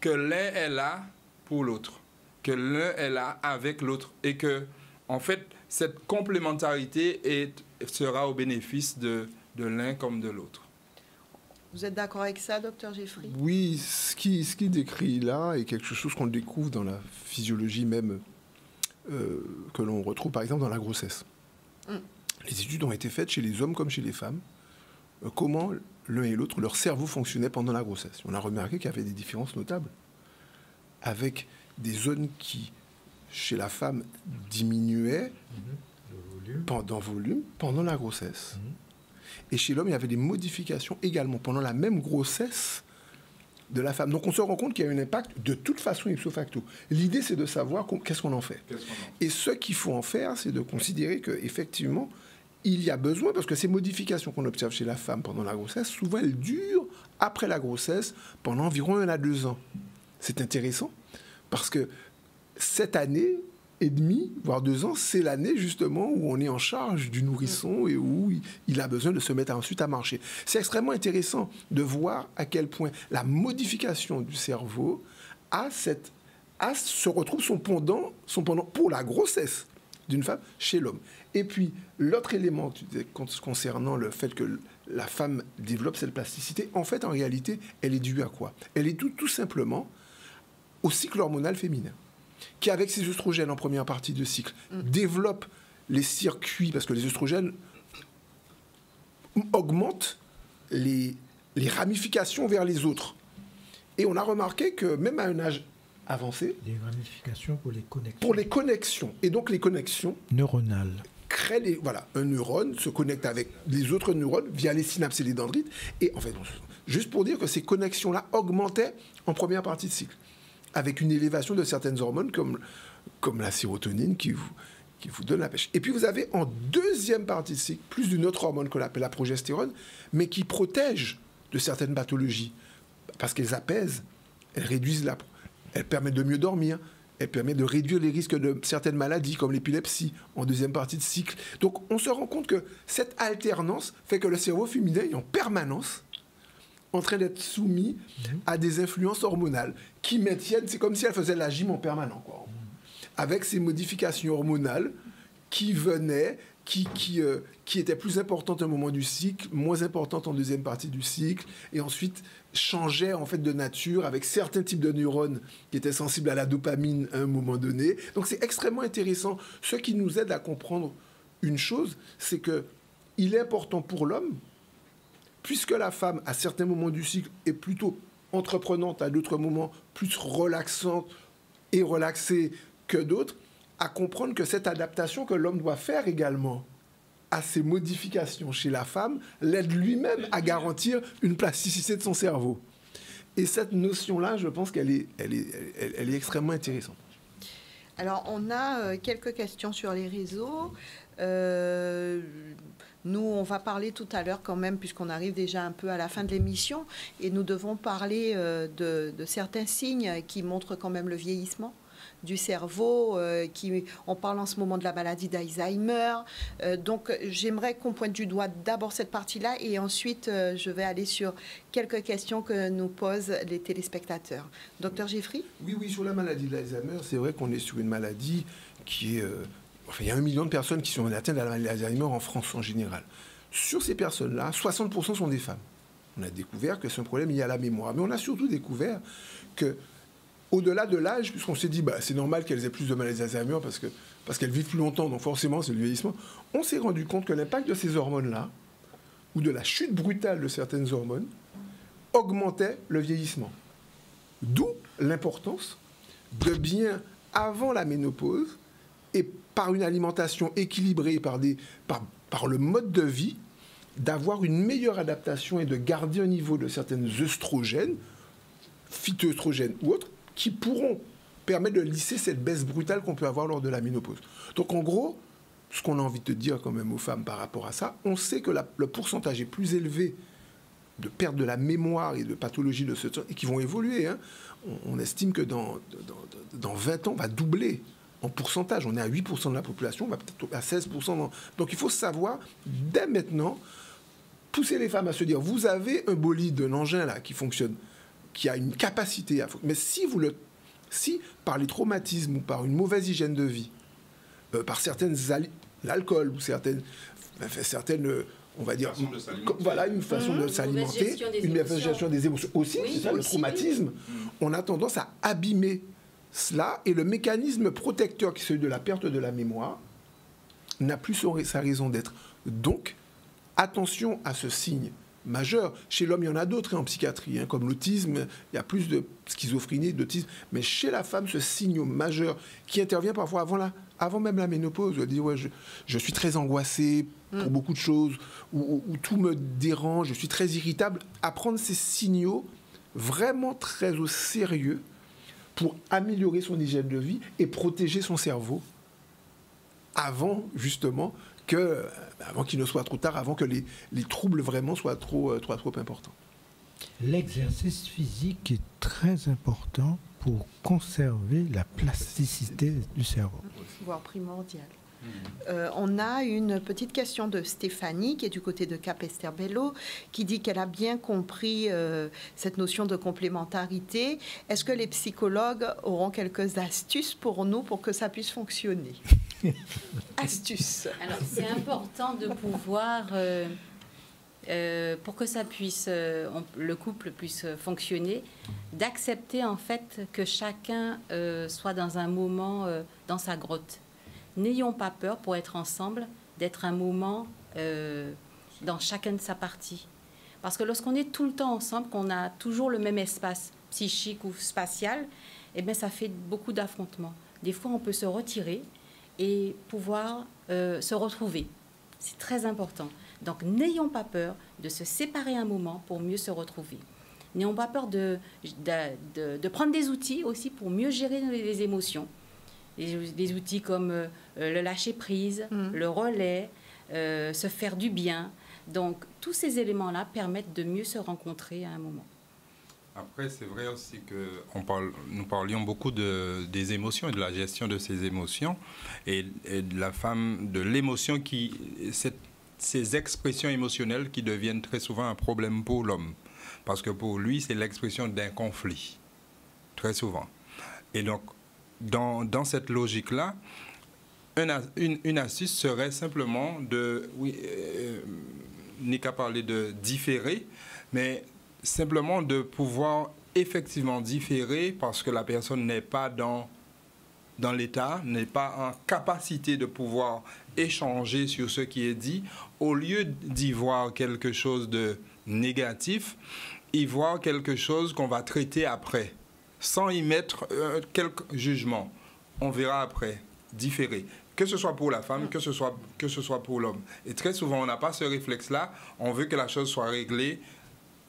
que l'un est là pour l'autre, que l'un est là avec l'autre, et que, en fait, cette complémentarité sera au bénéfice de l'un comme de l'autre.
Vous êtes d'accord avec ça, docteur Jeffrey?
Oui, ce qui décrit là est quelque chose qu'on découvre dans la physiologie même, que l'on retrouve par exemple dans la grossesse. Les études ont été faites chez les hommes comme chez les femmes, comment l'un et l'autre, leur cerveau fonctionnait pendant la grossesse. On a remarqué qu'il y avait des différences notables, avec des zones qui, chez la femme, diminuaient dans volume pendant la grossesse. Et chez l'homme, il y avait des modifications également pendant la même grossesse de la femme. Donc on se rend compte qu'il y a un impact de toute façon ipso facto. L'idée, c'est de savoir qu'est-ce qu'on en fait. Et ce qu'il faut en faire, c'est de considérer qu'effectivement, il y a besoin, parce que ces modifications qu'on observe chez la femme pendant la grossesse, souvent elles durent après la grossesse pendant environ 1 à 2 ans. C'est intéressant, parce que cette année et demie, voire 2 ans, c'est l'année justement où on est en charge du nourrisson et où il a besoin de se mettre ensuite à marcher. C'est extrêmement intéressant de voir à quel point la modification du cerveau se retrouve son pendant pour la grossesse d'une femme chez l'homme. Et puis, l'autre élément, tu disais, concernant le fait que la femme développe cette plasticité, en fait, en réalité, elle est due à quoi? Elle est due tout simplement au cycle hormonal féminin, qui, avec ses œstrogènes en première partie de cycle, développe les circuits, parce que les œstrogènes augmentent les ramifications vers les autres. Et on a remarqué que même à un âge avancé...
Les ramifications pour les connexions.
Pour les connexions. Et donc les connexions...
neuronales.
Créent les... Voilà, un neurone se connecte avec les autres neurones via les synapses et les dendrites. Et en fait, juste pour dire que ces connexions-là augmentaient en première partie de cycle, avec une élévation de certaines hormones comme la sérotonine qui vous donne la pêche. Et puis vous avez en deuxième partie de cycle, plus d'une autre hormone qu'on appelle la progestérone, mais qui protège de certaines pathologies, parce qu'elles apaisent, elles réduisent elles permettent de mieux dormir, elles permettent de réduire les risques de certaines maladies, comme l'épilepsie, en deuxième partie de cycle. Donc on se rend compte que cette alternance fait que le cerveau féminin est en permanence en train d'être soumis à des influences hormonales qui maintiennent, c'est comme si elle faisait la gym en permanent, quoi. Avec ces modifications hormonales qui venaient, qui étaient plus importantes à un moment du cycle, moins importantes en deuxième partie du cycle, et ensuite changeaient en fait de nature avec certains types de neurones qui étaient sensibles à la dopamine à un moment donné. Donc c'est extrêmement intéressant. Ce qui nous aide à comprendre une chose, c'est que il est important pour l'homme, puisque la femme, à certains moments du cycle, est plutôt entreprenante, à d'autres moments plus relaxante et relaxée que d'autres, à comprendre que cette adaptation que l'homme doit faire également à ces modifications chez la femme l'aide lui-même à garantir une plasticité de son cerveau. Et cette notion-là, je pense qu'elle est extrêmement intéressante.
Alors, on a quelques questions sur les réseaux. Nous, on va parler tout à l'heure quand même, puisqu'on arrive déjà un peu à la fin de l'émission, et nous devons parler de certains signes qui montrent quand même le vieillissement du cerveau. On parle en ce moment de la maladie d'Alzheimer. Donc, j'aimerais qu'on pointe du doigt d'abord cette partie-là, et ensuite, je vais aller sur quelques questions que nous posent les téléspectateurs. Docteur Jeffrey?
Oui, sur la maladie d'Alzheimer, c'est vrai qu'on est sur une maladie qui est... il y a 1 million de personnes qui sont atteintes de la maladie d'Alzheimer en France en général. Sur ces personnes-là, 60% sont des femmes. On a découvert que c'est un problème lié à la mémoire. Mais on a surtout découvert que, au-delà de l'âge, puisqu'on s'est dit c'est normal qu'elles aient plus de maladies d'Alzheimer parce qu'elles vivent plus longtemps, donc forcément c'est le vieillissement, on s'est rendu compte que l'impact de ces hormones-là, ou de la chute brutale de certaines hormones, augmentait le vieillissement. D'où l'importance de bien, avant la ménopause, et par une alimentation équilibrée, par le mode de vie, d'avoir une meilleure adaptation et de garder un niveau de certaines œstrogènes, phytoœstrogènes ou autres, qui pourront permettre de lisser cette baisse brutale qu'on peut avoir lors de la ménopause. Donc en gros, ce qu'on a envie de dire quand même aux femmes par rapport à ça, on sait que le pourcentage est plus élevé de perte de la mémoire et de pathologies de ce type, et qui vont évoluer. On estime que dans 20 ans, on va doubler en pourcentage. On est à 8% de la population, on va peut-être à 16%. Donc il faut savoir, dès maintenant, pousser les femmes à se dire, vous avez un bolide, un engin là qui fonctionne, qui a une capacité à... Mais si par les traumatismes ou par une mauvaise hygiène de vie, par l'alcool ou certaines, on va dire, une façon de s'alimenter, une mauvaise gestion des émotions aussi, oui, c'est ça, le traumatisme, on a tendance à abîmer cela, et le mécanisme protecteur qui est celui de la perte de la mémoire n'a plus sa raison d'être. Donc, attention à ce signe majeur. Chez l'homme, il y en a d'autres en psychiatrie, comme l'autisme, il y a plus de schizophrénie, d'autisme, mais chez la femme, ce signe majeur qui intervient parfois avant même la ménopause, de dire je suis très angoissée pour beaucoup de choses, ou tout me dérange, je suis très irritable, à prendre ces signaux vraiment très au sérieux pour améliorer son hygiène de vie et protéger son cerveau avant, justement, avant qu'il ne soit trop tard, avant que les troubles vraiment soient trop importants.
L'exercice physique est très important pour conserver la plasticité du cerveau.
Voire primordial. On a une petite question de Stéphanie, qui est du côté de Capesterre-Bello, qui dit qu'elle a bien compris cette notion de complémentarité. Est-ce que les psychologues auront quelques astuces pour nous pour que ça puisse fonctionner? Astuce.
Alors, c'est important de pouvoir, pour que ça puisse, le couple puisse fonctionner, d'accepter en fait que chacun soit dans un moment dans sa grotte. N'ayons pas peur pour être ensemble d'être un moment dans chacun de sa partie. Parce que lorsqu'on est tout le temps ensemble, qu'on a toujours le même espace psychique ou spatial, eh bien, ça fait beaucoup d'affrontements. Des fois, on peut se retirer et pouvoir se retrouver. C'est très important. Donc, n'ayons pas peur de se séparer un moment pour mieux se retrouver. N'ayons pas peur de prendre des outils aussi pour mieux gérer les émotions. Des outils comme le lâcher-prise, le relais, se faire du bien. Donc, tous ces éléments-là permettent de mieux se rencontrer à un moment.
Après, c'est vrai aussi que nous parlions beaucoup des émotions et de la gestion de ces émotions et de la femme, de l'émotion ces expressions émotionnelles qui deviennent très souvent un problème pour l'homme. Parce que pour lui, c'est l'expression d'un conflit, très souvent. Et donc, dans cette logique-là, une astuce serait simplement Nick a parlé de différer, mais simplement de pouvoir effectivement différer parce que la personne n'est pas dans l'état, n'est pas en capacité de pouvoir échanger sur ce qui est dit, au lieu d'y voir quelque chose de négatif, y voir quelque chose qu'on va traiter après, sans y mettre quelques jugements. On verra après, différer. Que ce soit pour la femme, que ce soit pour l'homme. Et très souvent, on n'a pas ce réflexe-là. On veut que la chose soit réglée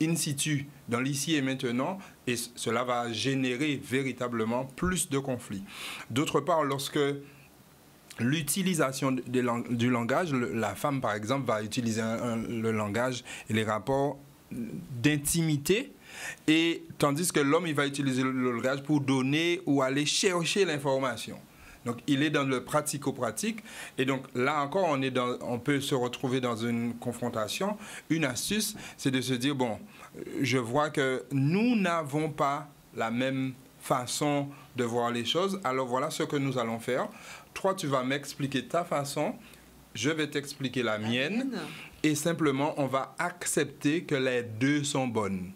in situ, dans l'ici et maintenant, et cela va générer véritablement plus de conflits. D'autre part, lorsque l'utilisation du langage, la femme, par exemple, va utiliser le langage et les rapports d'intimité, et tandis que l'homme, il va utiliser le langage pour donner ou aller chercher l'information. Donc, il est dans le pratico-pratique. Et donc, là encore, on peut se retrouver dans une confrontation. Une astuce, c'est de se dire, bon, je vois que nous n'avons pas la même façon de voir les choses. Alors, voilà ce que nous allons faire. Toi, tu vas m'expliquer ta façon. Je vais t'expliquer la mienne. Et simplement, on va accepter que les deux sont bonnes.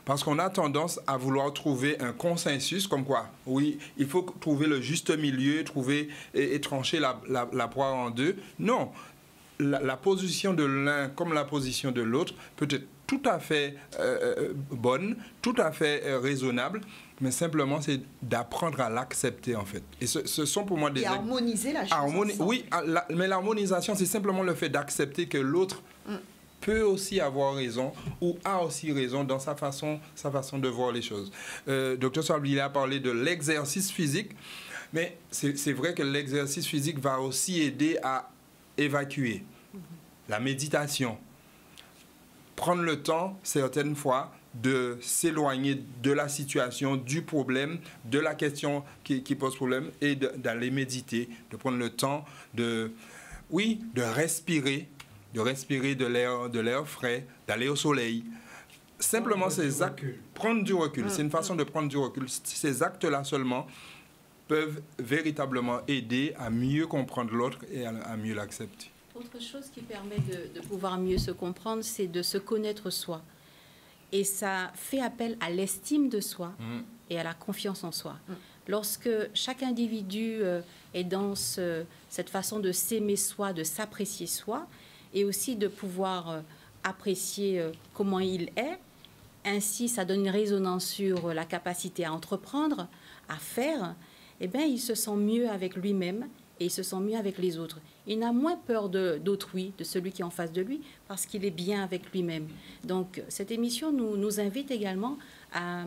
Parce qu'on a tendance à vouloir trouver un consensus, comme quoi, oui, il faut trouver le juste milieu, trouver et trancher la poire en deux. Non, la position de l'un comme la position de l'autre peut être tout à fait bonne, tout à fait raisonnable, mais simplement c'est d'apprendre à l'accepter en fait. Et ce sont pour moi des...
Et harmoniser la chose.
Oui, mais l'harmonisation, c'est simplement le fait d'accepter que l'autre... peut aussi avoir raison ou a aussi raison dans sa façon de voir les choses. Dr Sablier a parlé de l'exercice physique, mais c'est vrai que l'exercice physique va aussi aider à évacuer. La méditation. Prendre le temps, certaines fois, de s'éloigner de la situation, du problème, de la question qui pose problème et d'aller méditer, de prendre le temps de respirer, de l'air frais, d'aller au soleil. Simplement ces actes, prendre du recul, c'est une façon de prendre du recul. Ces actes-là seulement peuvent véritablement aider à mieux comprendre l'autre et à mieux l'accepter.
Autre chose qui permet de pouvoir mieux se comprendre, c'est de se connaître soi. Et ça fait appel à l'estime de soi et à la confiance en soi. Lorsque chaque individu est dans cette façon de s'aimer soi, de s'apprécier soi, et aussi de pouvoir apprécier comment il est. Ainsi, ça donne une résonance sur la capacité à entreprendre, à faire. Eh bien, il se sent mieux avec lui-même et il se sent mieux avec les autres. Il n'a moins peur d'autrui, de celui qui est en face de lui, parce qu'il est bien avec lui-même. Donc, cette émission nous invite également à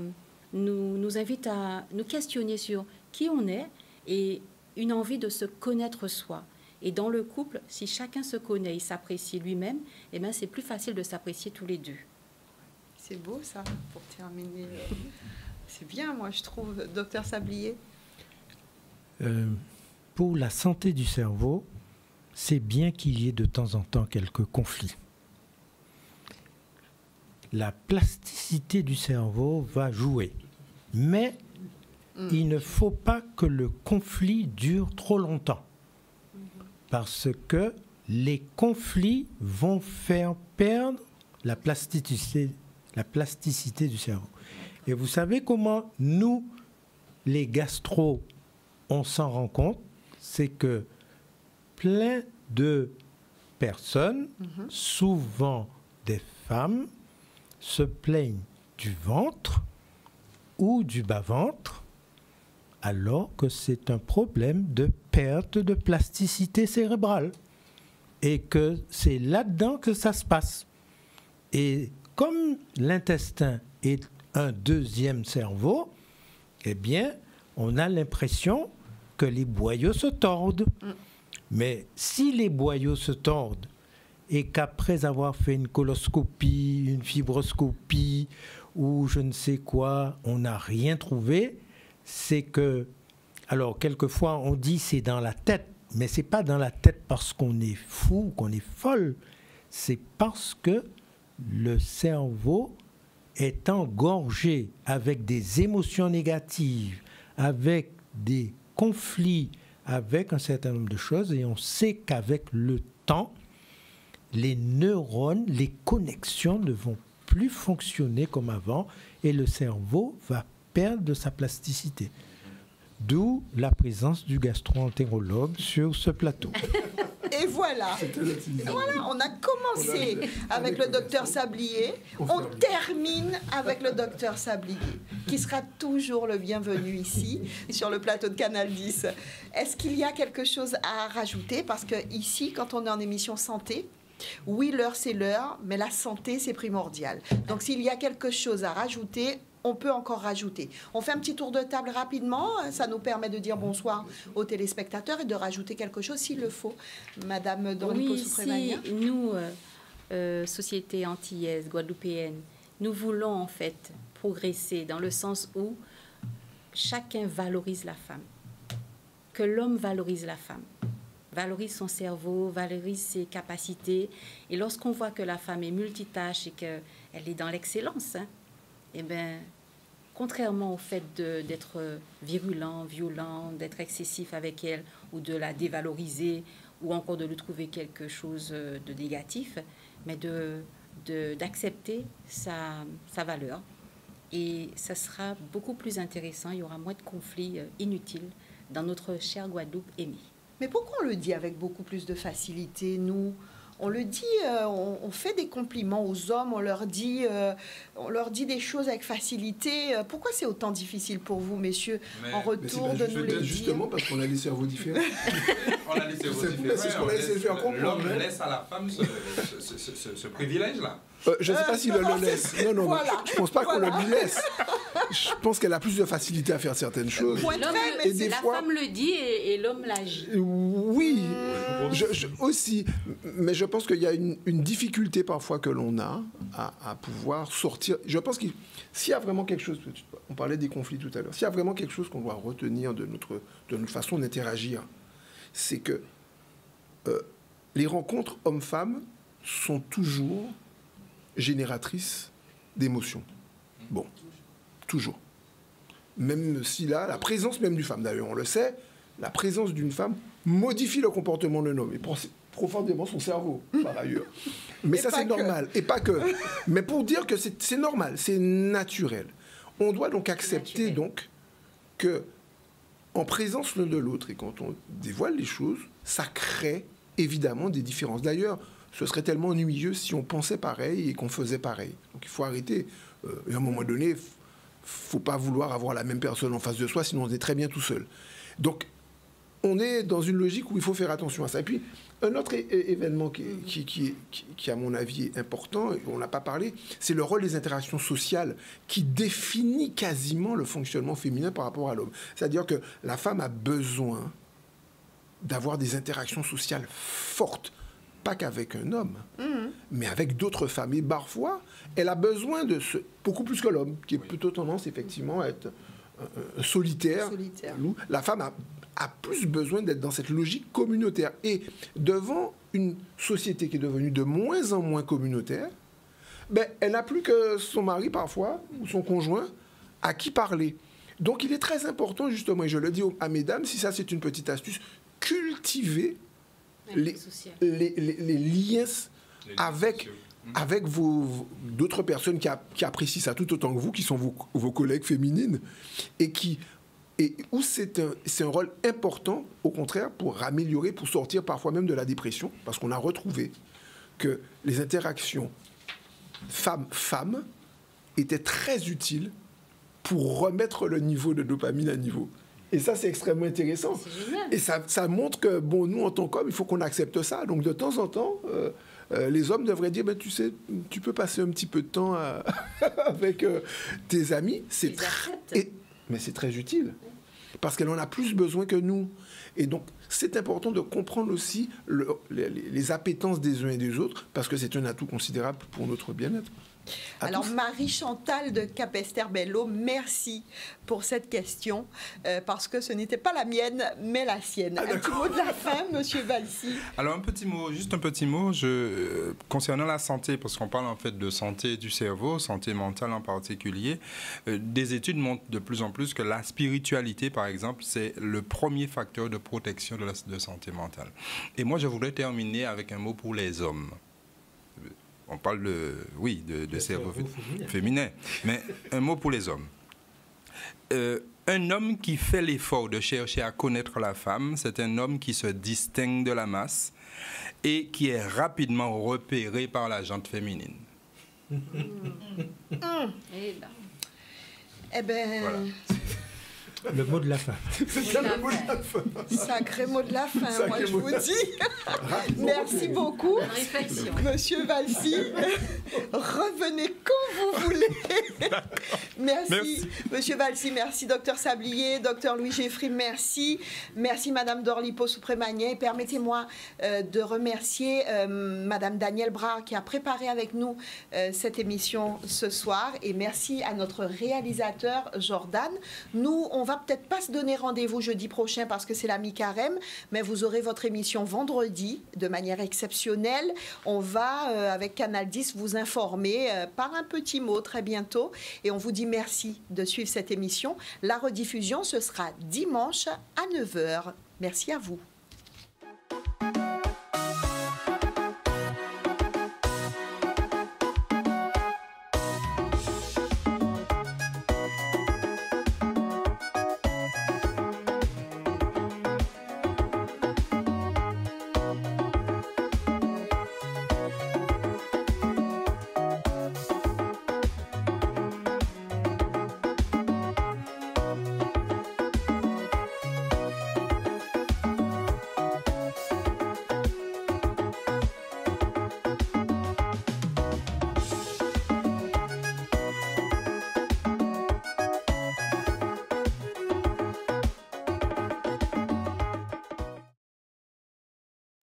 nous invite à nous questionner sur qui on est et une envie de se connaître soi. Et dans le couple, si chacun se connaît et s'apprécie lui-même, eh bien, c'est plus facile de s'apprécier tous les deux.
C'est beau, ça, pour terminer. C'est bien, moi, je trouve, Dr Sablier.
Pour la santé du cerveau, c'est bien qu'il y ait de temps en temps quelques conflits. La plasticité du cerveau va jouer. Mais il ne faut pas que le conflit dure trop longtemps. parce que les conflits vont faire perdre la plasticité du cerveau. Et vous savez comment nous, les gastros, on s'en rend compte? C'est que plein de personnes, souvent des femmes, se plaignent du ventre ou du bas-ventre, alors que c'est un problème de perte de plasticité cérébrale. Et que c'est là-dedans que ça se passe. Et comme l'intestin est un deuxième cerveau, eh bien, on a l'impression que les boyaux se tordent. Mais si les boyaux se tordent et qu'après avoir fait une coloscopie, une fibroscopie ou je ne sais quoi, on n'a rien trouvé, c'est que... Alors, quelquefois, on dit c'est dans la tête, mais c'est pas dans la tête parce qu'on est fou, qu'on est folle. C'est parce que le cerveau est engorgé avec des émotions négatives, avec des conflits, avec un certain nombre de choses. Et on sait qu'avec le temps, les neurones, les connexions ne vont plus fonctionner comme avant et le cerveau va perdre de sa plasticité. D'où la présence du gastro-entérologue sur ce plateau.
Et voilà. Voilà, on a commencé avec le docteur Sablier, on termine avec le docteur Sablier, qui sera toujours le bienvenu ici, sur le plateau de Canal 10. Est-ce qu'il y a quelque chose à rajouter? Parce que ici, quand on est en émission santé, oui, l'heure c'est l'heure, mais la santé c'est primordial. Donc s'il y a quelque chose à rajouter, on peut encore rajouter. On fait un petit tour de table rapidement, ça nous permet de dire bonsoir aux téléspectateurs et de rajouter quelque chose s'il le faut. Madame Dorico Soupré-Magnin.
Oui, nous, société antillaise, guadeloupéenne, nous voulons en fait progresser dans le sens où chacun valorise la femme, que l'homme valorise la femme, valorise son cerveau, valorise ses capacités. Et lorsqu'on voit que la femme est multitâche et qu'elle est dans l'excellence, eh bien, contrairement au fait d'être virulent, violent, d'être excessif avec elle ou de la dévaloriser ou encore de lui trouver quelque chose de négatif, mais d'accepter sa valeur. Et ça sera beaucoup plus intéressant, il y aura moins de conflits inutiles dans notre chère Guadeloupe aimée.
Mais pourquoi on le dit avec beaucoup plus de facilité, nous ? On le dit, on fait des compliments aux hommes, on leur dit des choses avec facilité. Pourquoi c'est autant difficile pour vous, messieurs, en retour de nous les dire?
Justement parce qu'on a des cerveaux différents.
On a des cerveaux différents.
C'est ce qu'on a essayé de faire comprendre.
L'homme laisse à la femme ce privilège-là.
Je ne sais pas s'il le laisse. Non,
voilà.
Je ne pense pas qu'on le lui laisse. Je pense qu'elle a plus de facilité à faire certaines choses.
La femme le dit et l'homme l'agit.
Oui, aussi. Mais je pense qu'il y a une difficulté parfois que l'on a à pouvoir sortir. Je pense que s'il y a vraiment quelque chose, on parlait des conflits tout à l'heure, s'il y a vraiment quelque chose qu'on doit retenir de notre façon d'interagir, c'est que les rencontres hommes-femmes sont toujours génératrices d'émotions. Bon, toujours. Même si là, la présence même d'une femme, d'ailleurs on le sait, la présence d'une femme modifie le comportement d'un homme et profondément son cerveau, par ailleurs. Mais ça, c'est normal. Et pas que. Mais pour dire que c'est normal, c'est naturel. On doit donc accepter donc que, en présence l'un de l'autre, et quand on dévoile les choses, ça crée évidemment des différences. D'ailleurs, ce serait tellement ennuyeux si on pensait pareil et qu'on faisait pareil. Donc il faut arrêter. Et à un moment donné, il ne faut pas vouloir avoir la même personne en face de soi, sinon on est très bien tout seul. Donc, on est dans une logique où il faut faire attention à ça. Et puis, un autre événement qui, à mon avis, est important, et on n'a pas parlé, c'est le rôle des interactions sociales qui définit quasiment le fonctionnement féminin par rapport à l'homme. C'est-à-dire que la femme a besoin d'avoir des interactions sociales fortes, pas qu'avec un homme, mais avec d'autres femmes. Et parfois, elle a besoin de beaucoup plus que l'homme, qui est plutôt tendance, effectivement, à être solitaire. La femme a plus besoin d'être dans cette logique communautaire. Et devant une société qui est devenue de moins en moins communautaire, elle n'a plus que son mari, parfois, ou son conjoint, à qui parler. Donc, il est très important, justement, et je le dis à mesdames, si ça, c'est une petite astuce, cultiver les liens avec d'autres personnes qui apprécient ça tout autant que vous, qui sont vos collègues féminines, et où c'est un rôle important, au contraire, pour améliorer, pour sortir parfois même de la dépression, parce qu'on a retrouvé que les interactions femmes-femmes étaient très utiles pour remettre le niveau de dopamine à niveau. Et ça, c'est extrêmement intéressant.
C'est génial.
Et ça montre que, bon, nous, en tant qu'hommes, il faut qu'on accepte ça. Donc, de temps en temps, les hommes devraient dire, ben, tu sais, tu peux passer un petit peu de temps avec tes amis. Mais c'est très utile. Parce qu'elle en a plus besoin que nous. Et donc, c'est important de comprendre aussi les appétences des uns et des autres, parce que c'est un atout considérable pour notre bien-être.
Alors, Marie-Chantal de Capesterre-Belle-Eau, merci pour cette question, parce que ce n'était pas la mienne, mais la sienne. Un petit mot de la fin, Monsieur Valsi.
Alors, juste un petit mot concernant la santé, parce qu'on parle en fait de santé du cerveau, santé mentale en particulier. Des études montrent de plus en plus que la spiritualité, par exemple, c'est le premier facteur de protection de santé mentale. Et moi, je voudrais terminer avec un mot pour les hommes. On parle de cerveau féminin, mais un mot pour les hommes. Un homme qui fait l'effort de chercher à connaître la femme, c'est un homme qui se distingue de la masse et qui est rapidement repéré par la jante féminine.
Eh bien...
Voilà.
Le mot de la fin.
C'est le mot de la fin.
Sacré mot de la fin, moi je vous dis. Merci beaucoup, Monsieur Valsi. Revenez quand vous voulez. Merci, Monsieur Valsi. Merci, Docteur Sablier, Docteur Louis Geffry. Merci. Merci, Madame Dorlipo-Soupré-Magnet. Permettez-moi de remercier Madame Danielle Brard qui a préparé avec nous cette émission ce soir. Et merci à notre réalisateur Jordan. Nous, on va peut-être pas se donner rendez-vous jeudi prochain parce que c'est la mi-carême, mais vous aurez votre émission vendredi de manière exceptionnelle. On va, avec Canal 10, vous informer par un petit mot très bientôt. Et on vous dit merci de suivre cette émission. La rediffusion, ce sera dimanche à 9h. Merci à vous.